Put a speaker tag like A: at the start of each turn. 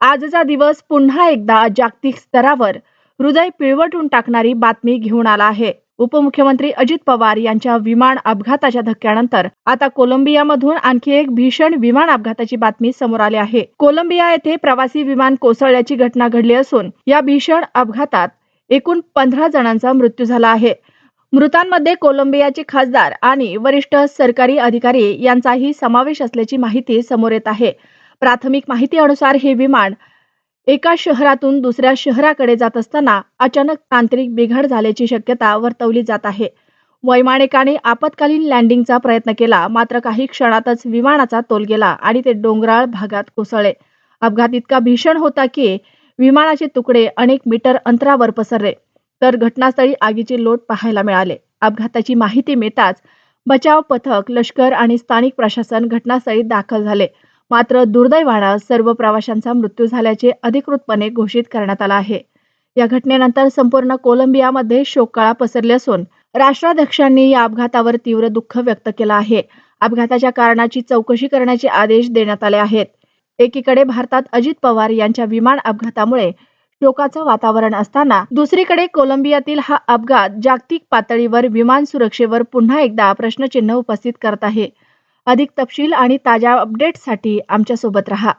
A: आजचा दिवस पुन्हा एकदा जागतिक स्तरावर हृदय पिळवटून टाकणारी बातमी घेऊन आला आहे. उपमुख्यमंत्री अजित पवार यांच्या विमान अपघाताच्या धक्क्यानंतर आता कोलंबियामधून आणखी एक भीषण विमान अपघाताची बातमी समोर आली आहे. कोलंबिया येथे प्रवासी विमान कोसळल्याची घटना घडली असून या भीषण अपघातात एकूण 15 जणांचा मृत्यू झाला आहे. मृतांमध्ये कोलंबियाचे खासदार आणि वरिष्ठ सरकारी अधिकारी यांचाही समावेश असल्याची माहिती समोर येत आहे. प्राथमिक माहितीनुसार हे विमान एका शहरातून दुसऱ्या शहराकडे जात असताना अचानक तांत्रिक बिघाड झाल्याची शक्यता वर्तवली जात आहे. वैमानिकाने आपत्कालीन लँडिंगचा प्रयत्न केला, मात्र काही क्षणातच विमानाचा तोल गेला आणि ते डोंगराळ भागात कोसळले. अपघात इतका भीषण होता की विमानाचे तुकडे अनेक मीटर अंतरावर पसरले, तर घटनास्थळी आगीचे लोट पाहायला मिळाले. अपघाताची माहिती मिळताच बचाव पथक, लष्कर आणि स्थानिक प्रशासन घटनास्थळी दाखल झाले. मात्र दुर्दैवानं सर्व प्रवाशांचा मृत्यू झाल्याचे अधिकृतपणे घोषित करण्यात आलं आहे. या घटनेनंतर संपूर्ण कोलंबियामध्ये शोककळा पसरली असून राष्ट्राध्यक्षांनी या अपघातावर तीव्र दुःख व्यक्त केलं आहे. अपघाताच्या कारणाची चौकशी करण्याचे आदेश देण्यात आले आहेत. एकीकडे भारतात अजित पवार यांच्या विमान अपघातामुळे शोकाचं वातावरण असताना दुसरीकडे कोलंबियातील हा अपघात जागतिक पातळीवर विमान सुरक्षेवर पुन्हा एकदा प्रश्नचिन्ह उपस्थित करत आहे. अधिक तपशील आणि ताज्या अपडेट्ससाठी आमच्या सोबत रहा.